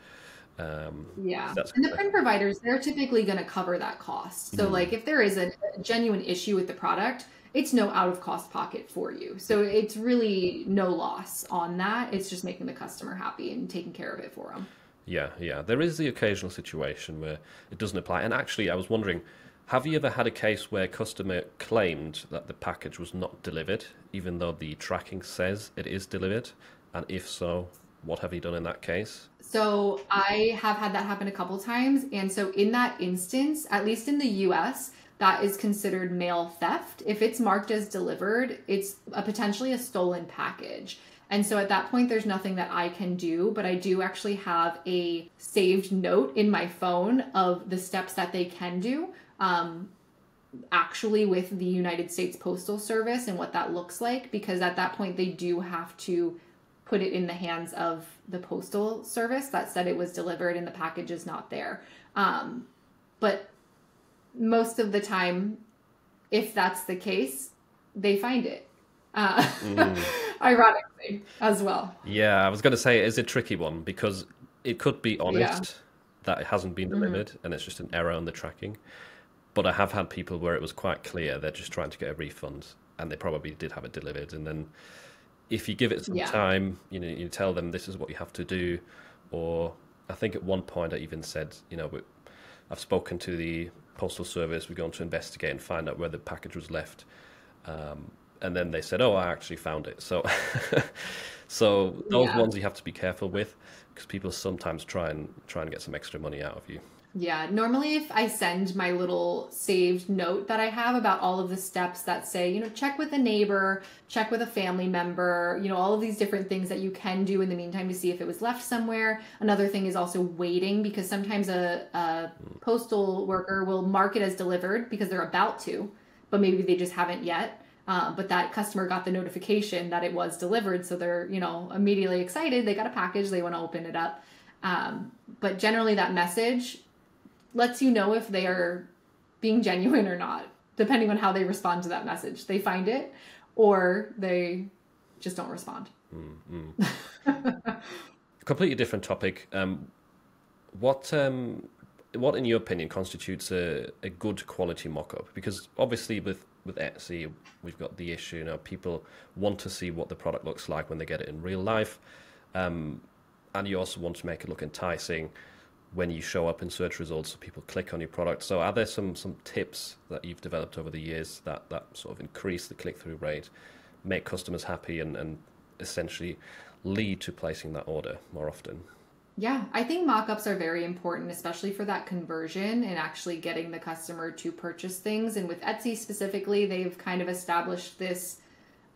And the print providers, they're typically going to cover that cost. So if there is a genuine issue with the product, it's no out of cost pocket for you. So it's really no loss on that. It's just making the customer happy and taking care of it for them. Yeah. There is the occasional situation where it doesn't apply. And actually, I was wondering, have you ever had a case where a customer claimed that the package was not delivered, even though the tracking says it is delivered? And if so, what have you done in that case? So I have had that happen a couple times. And so in that instance, at least in the US, that is considered mail theft. If it's marked as delivered, it's potentially a stolen package. And so at that point, there's nothing that I can do, but I do actually have a saved note in my phone of the steps that they can do, actually with the United States Postal Service and what that looks like, because at that point, they do have to put it in the hands of the Postal Service that said it was delivered and the package is not there. But most of the time, if that's the case, they find it. Ironically as well. Yeah, I was going to say it is a tricky one because it could be honest that it hasn't been delivered and it's just an error on the tracking. But I have had people where it was quite clear they're just trying to get a refund and they probably did have it delivered. And then if you give it some time, you tell them this is what you have to do. Or I think at one point I even said, I've spoken to the Postal Service, we're going to investigate and find out where the package was left. And then they said, oh, I actually found it. So those ones you have to be careful with because people sometimes try and get some extra money out of you. Yeah, normally if I send my little saved note that I have about all of the steps that say, check with a neighbor, check with a family member, all of these different things that you can do in the meantime to see if it was left somewhere. Another thing is also waiting because sometimes a postal worker will mark it as delivered because they're about to, but maybe they just haven't yet. But that customer got the notification that it was delivered. So they're, immediately excited. They got a package. They want to open it up. But generally that message lets you know if they are being genuine or not. depending on how they respond to that message. They find it or they just don't respond. Completely different topic. What in your opinion constitutes a good quality mock-up? Because obviously with Etsy, we've got the issue, people want to see what the product looks like when they get it in real life. And you also want to make it look enticing when you show up in search results so people click on your product. So are there some tips that you've developed over the years that sort of increase the click-through rate, make customers happy, and essentially lead to placing that order more often? Yeah, I think mock-ups are very important, especially for that conversion and actually getting the customer to purchase things. And with Etsy specifically, they've kind of established this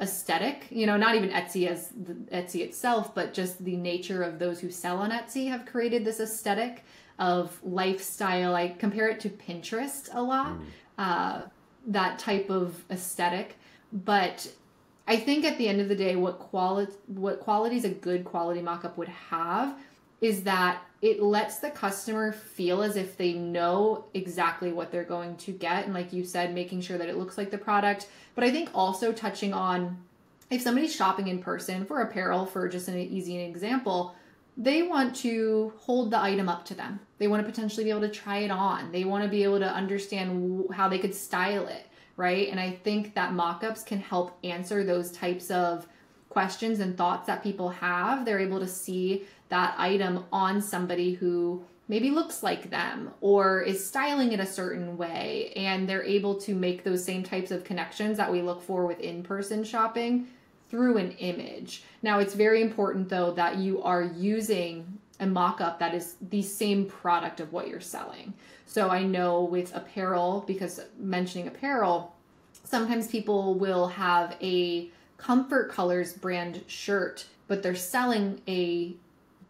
aesthetic, not even Etsy as the Etsy itself, but just the nature of those who sell on Etsy have created this aesthetic of lifestyle. I compare it to Pinterest a lot, that type of aesthetic. But I think at the end of the day, what qualities a good quality mock-up would have is that it lets the customer feel as if they know exactly what they're going to get. And like you said, making sure that it looks like the product. But I think also touching on, if somebody's shopping in person for apparel, for just an easy example, they want to hold the item up to them. They want to potentially be able to try it on. They want to be able to understand how they could style it, right? And I think that mock-ups can help answer those types of questions and thoughts that people have. They're able to see that item on somebody who maybe looks like them or is styling it a certain way, and they're able to make those same types of connections that we look for with in-person shopping through an image. Now, it's very important though that you are using a mock-up that is the same product of what you're selling. So I know with apparel, because mentioning apparel, sometimes people will have a Comfort Colors brand shirt, but they're selling a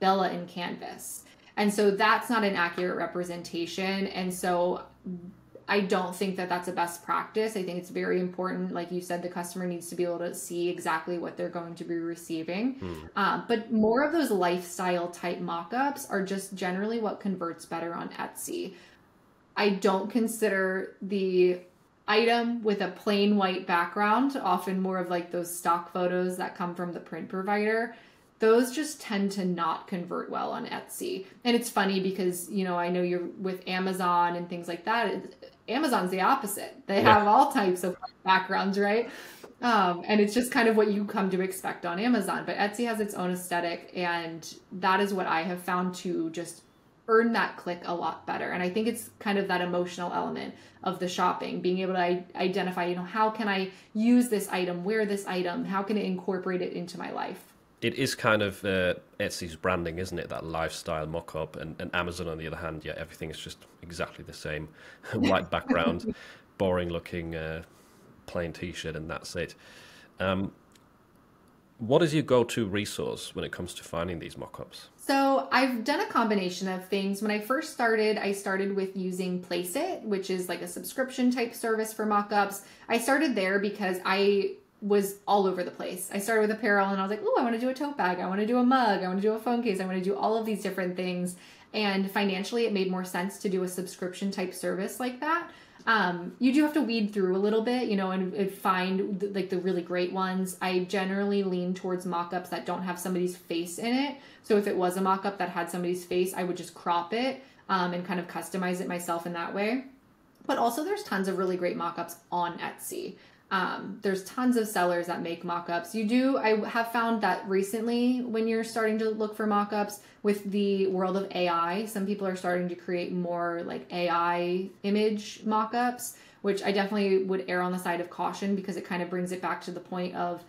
Bella in canvas. And so that's not an accurate representation. And so I don't think that that's a best practice. I think it's very important. Like you said, the customer needs to be able to see exactly what they're going to be receiving. But more of those lifestyle type mock-ups are just generally what converts better on Etsy. I don't consider the item with a plain white background, often more of like those stock photos that come from the print provider. Those just tend to not convert well on Etsy. And it's funny because, I know you're with Amazon and things like that. Amazon's the opposite. They have all types of backgrounds, right? And it's just kind of what you come to expect on Amazon. But Etsy has its own aesthetic, and that is what I have found to just earn that click a lot better. And I think it's kind of that emotional element of the shopping, being able to identify, how can I use this item, wear this item, how can it incorporate it into my life? It is kind of Etsy's branding, isn't it? That lifestyle mock-up, and Amazon, on the other hand, everything is just exactly the same. White background, boring looking, plain t-shirt, and that's it. What is your go-to resource when it comes to finding these mock-ups? So I've done a combination of things. When I first started, I started with using Placeit, which is like a subscription type service for mock-ups. I started there because I was all over the place. I started with apparel and I was like, oh, I want to do a tote bag. I want to do a mug. I want to do a phone case. I want to do all of these different things. And financially, it made more sense to do a subscription type service like that. You do have to weed through a little bit, and find like the really great ones. I generally lean towards mock-ups that don't have somebody's face in it. So if it was a mock-up that had somebody's face, I would just crop it and kind of customize it myself in that way. But also there's tons of really great mock-ups on Etsy. There's tons of sellers that make mock-ups. I have found that recently when you're starting to look for mock-ups with the world of AI, some people are starting to create more like AI image mock-ups, which I definitely would err on the side of caution because it kind of brings it back to the point of,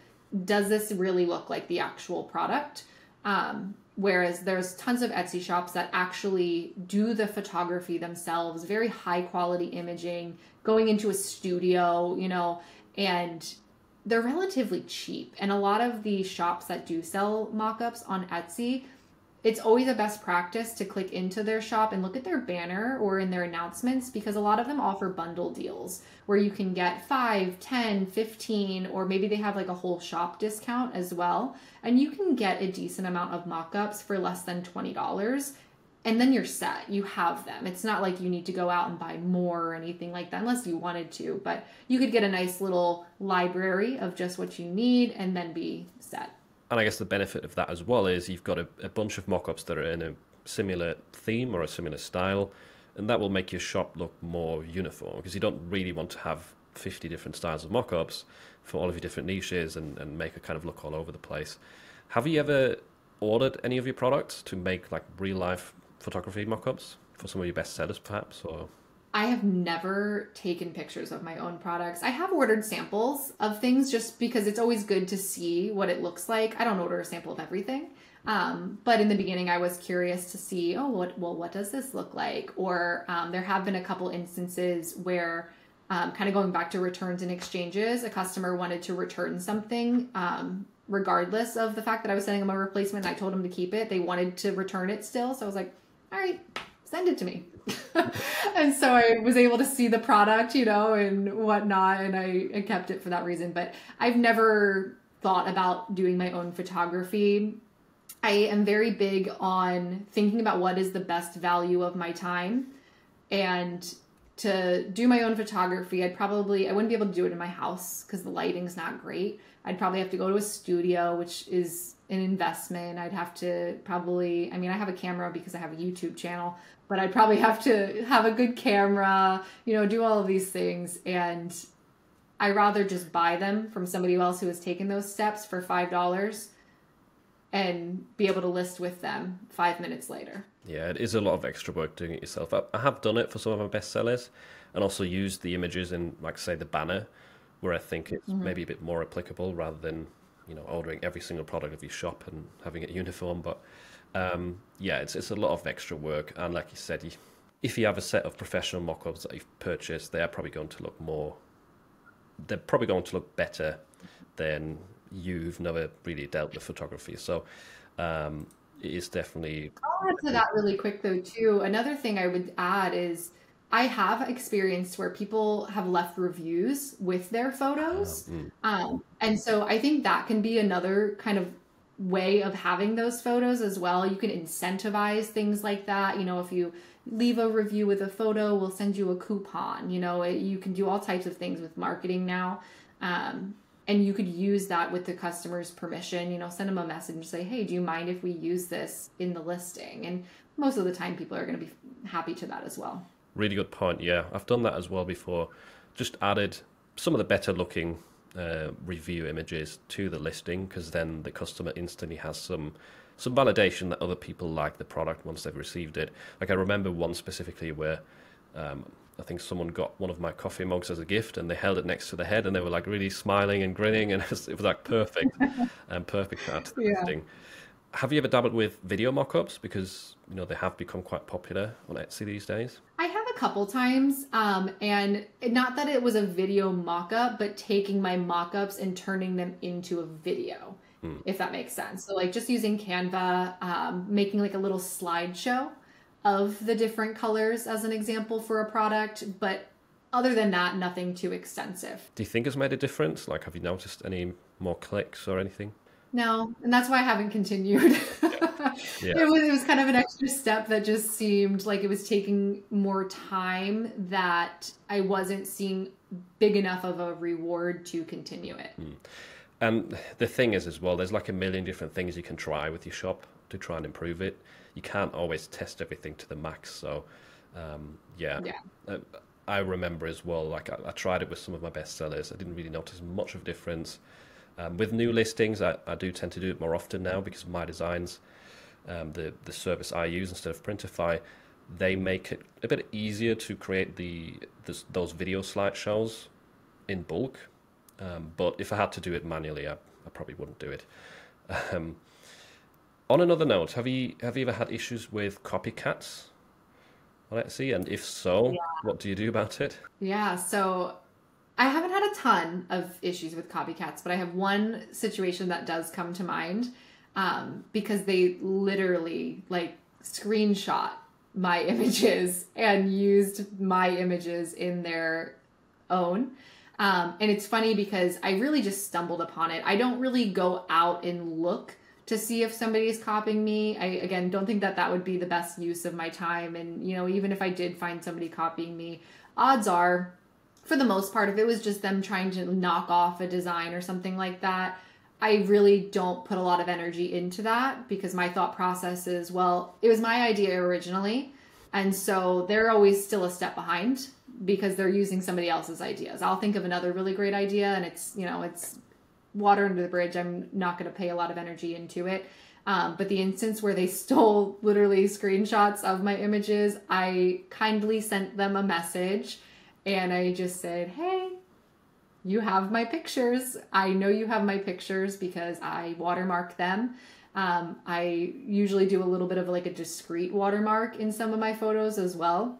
does this really look like the actual product? Whereas there's tons of Etsy shops that actually do the photography themselves, very high quality imaging, going into a studio, and they're relatively cheap. And a lot of the shops that do sell mock-ups on Etsy, it's always a best practice to click into their shop and look at their banner or in their announcements, because a lot of them offer bundle deals where you can get 5, 10, 15, or maybe they have like a whole shop discount as well. And you can get a decent amount of mock-ups for less than $20. and then you're set. You have them. It's not like you need to go out and buy more or anything like that unless you wanted to, but you could get a nice little library of just what you need and then be set. And I guess the benefit of that as well is you've got a bunch of mockups that are in a similar theme or a similar style, and that will make your shop look more uniform, because you don't really want to have 50 different styles of mockups for all of your different niches and make it kind of look all over the place. Have you ever ordered any of your products to make like real life photography mockups for some of your best sellers perhaps? Or I have never taken pictures of my own products. I have ordered samples of things just because it's always good to see what it looks like. I don't order a sample of everything. But in the beginning, I was curious to see, what does this look like? Or there have been a couple instances where, kind of going back to returns and exchanges, a customer wanted to return something, regardless of the fact that I was sending them a replacement. I told them to keep it. They wanted to return it still. So I was like, all right, send it to me. And so I was able to see the product, and whatnot, and I kept it for that reason. But I've never thought about doing my own photography. I am very big on thinking about what is the best value of my time. And to do my own photography, I wouldn't be able to do it in my house because the lighting's not great. I'd probably have to go to a studio, which is an investment. I'd have to I have a camera because I have a YouTube channel, but I'd probably have to have a good camera, do all of these things. And I rather just buy them from somebody else who has taken those steps for $5 and be able to list with them 5 minutes later. Yeah, it is a lot of extra work doing it yourself. I have done it for some of my best sellers and also used the images in, like, say, the banner, where I think it's maybe a bit more applicable rather than, ordering every single product of your shop and having it uniform. But it's a lot of extra work. And like you said, if you have a set of professional mock-ups that you've purchased, they're probably going to look better than you've never really dealt with photography. So it is definitely... I'll add to that really quick though too. Another thing I would add is I have experienced where people have left reviews with their photos. And so I think that can be another kind of way of having those photos as well. You can incentivize things like that. If you leave a review with a photo, we'll send you a coupon. You can do all types of things with marketing now. And you could use that with the customer's permission, send them a message and say, hey, do you mind if we use this in the listing? And most of the time people are going to be happy to that as well. Really good point. Yeah, I've done that as well before. Just added some of the better looking review images to the listing, because then the customer instantly has some validation that other people like the product once they've received it. Like I remember one specifically where I think someone got one of my coffee mugs as a gift and they held it next to the head and they were like really smiling and grinning, and it was like perfect and perfect to add to the listing. Have you ever dabbled with video mockups? Because they have become quite popular on Etsy these days. I have a couple times, and not that it was a video mockup, but taking my mockups and turning them into a video, if that makes sense. So like just using Canva, making like a little slideshow of the different colors as an example for a product, but other than that, nothing too extensive. Do you think it's made a difference? Like, have you noticed any more clicks or anything? No, and that's why I haven't continued. Yeah. It was kind of an extra step that just seemed like it was taking more time that I wasn't seeing big enough of a reward to continue it. And the thing is as well, there's like a million different things you can try with your shop to try and improve it. You can't always test everything to the max. So I remember as well, like I tried it with some of my best sellers. I didn't really notice much of a difference. With new listings, I do tend to do it more often now because of my designs. The service I use instead of Printify, they make it a bit easier to create those video slideshows in bulk. But if I had to do it manually, I probably wouldn't do it. On another note, have you ever had issues with copycats on Etsy? And if so, what do you do about it? Yeah, so I haven't had a ton of issues with copycats, but I have one situation that does come to mind, because they literally like screenshot my images and used my images in their own. And it's funny because I really just stumbled upon it. I don't really go out and look to see if somebody's copying me. I, again, don't think that that would be the best use of my time. And, you know, even if I did find somebody copying me, odds are, for the most part, if it was just them trying to knock off a design or something like that, I really don't put a lot of energy into that, because my thought process is, well, it was my idea originally. And so they're always still a step behind because they're using somebody else's ideas. I'll think of another really great idea and it's, you know, it's water under the bridge. I'm not going to pay a lot of energy into it. But the instance where they stole literally screenshots of my images, I kindly sent them a message and I just said, hey, you have my pictures. I know you have my pictures because I watermark them. I usually do a little bit of like a discrete watermark in some of my photos as well,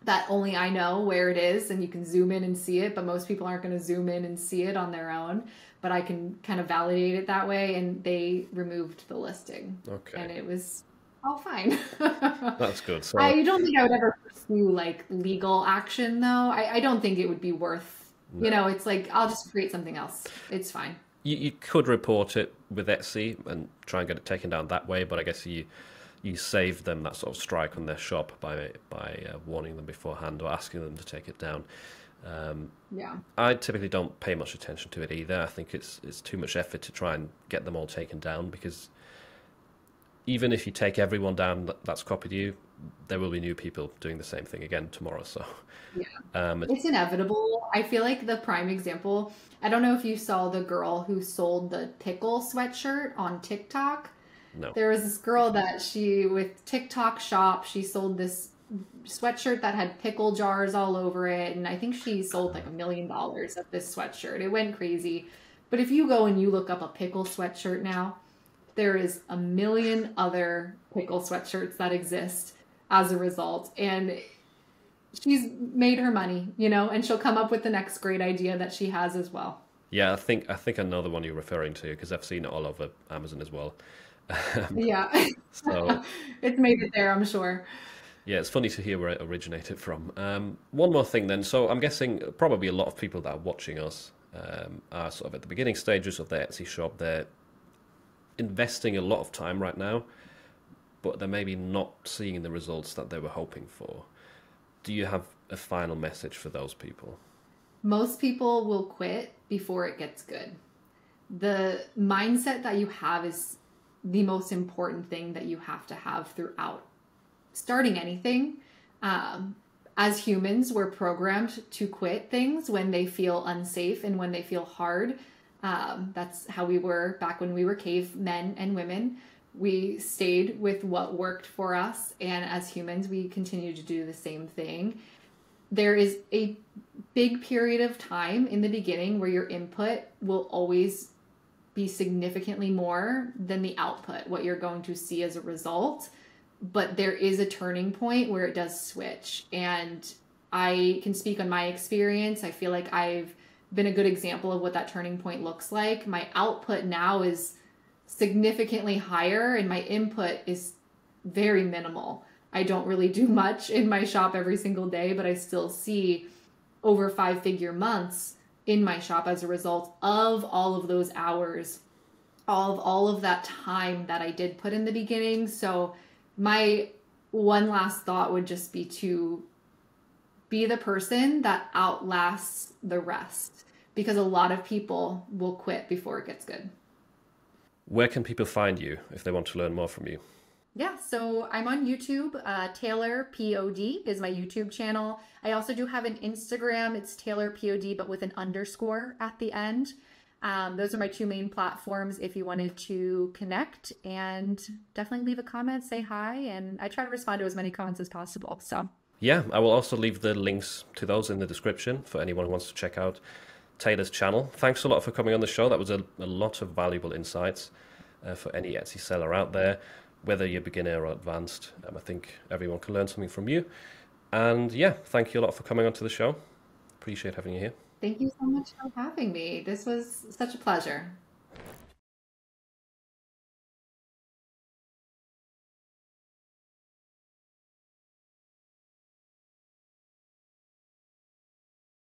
that only I know where it is, and you can zoom in and see it, but most people aren't going to zoom in and see it on their own. But I can kind of validate it that way, and they removed the listing. Okay. And it was all fine. That's good. So I don't think I would ever pursue like legal action though. I don't think it would be worth, you know, it's like, I'll just create something else. It's fine. You could report it with Etsy and try and get it taken down that way, but I guess you save them that sort of strike on their shop by warning them beforehand or asking them to take it down. Yeah. I typically don't pay much attention to it either. I think it's too much effort to try and get them all taken down, because even if you take everyone down that's copied you, there will be new people doing the same thing again tomorrow. So yeah, it's inevitable. I feel like the prime example, I don't know if you saw the girl who sold the pickle sweatshirt on TikTok. No. There was this girl that with TikTok shop, she sold this sweatshirt that had pickle jars all over it. And I think she sold like $1 million of this sweatshirt. It went crazy. But if you go and you look up a pickle sweatshirt now, there is 1 million other pickle sweatshirts that exist as a result. And she's made her money, you know, and she'll come up with the next great idea that she has as well. Yeah, I think I know the one you're referring to, because I've seen it all over Amazon as well. Yeah. So it's made it there, I'm sure. Yeah, it's funny to hear where it originated from. One more thing then. So I'm guessing probably a lot of people that are watching us are sort of at the beginning stages of their Etsy shop. They're investing a lot of time right now, but they're maybe not seeing the results that they were hoping for. Do you have a final message for those people? Most people will quit before it gets good. The mindset that you have is the most important thing that you have to have throughout starting anything. As humans, we're programmed to quit things when they feel unsafe and when they feel hard. That's how we were back when we were cavemen and women. We stayed with what worked for us, and as humans, we continue to do the same thing. There is a big period of time in the beginning where your input will always be significantly more than the output, what you're going to see as a result. But there is a turning point where it does switch. And I can speak on my experience. I feel like I've been a good example of what that turning point looks like. My output now is significantly higher and my input is very minimal. I don't really do much in my shop every single day, but I still see over 5-figure months in my shop as a result of all of those hours, of all of that time that I did put in the beginning. So my one last thought would just be to be the person that outlasts the rest, because a lot of people will quit before it gets good. Where can people find you if they want to learn more from you? Yeah, so I'm on YouTube. TaylorPOD is my YouTube channel. I also do have an Instagram. It's TaylorPOD, but with an underscore at the end. Those are my two main platforms if you wanted to connect, and definitely leave a comment, say hi, and I try to respond to as many comments as possible. So yeah, I will also leave the links to those in the description for anyone who wants to check out Taylor's channel. Thanks a lot for coming on the show. That was a lot of valuable insights for any Etsy seller out there, whether you're beginner or advanced. I think everyone can learn something from you. And yeah, thank you a lot for coming onto the show. Appreciate having you here. Thank you so much for having me. This was such a pleasure.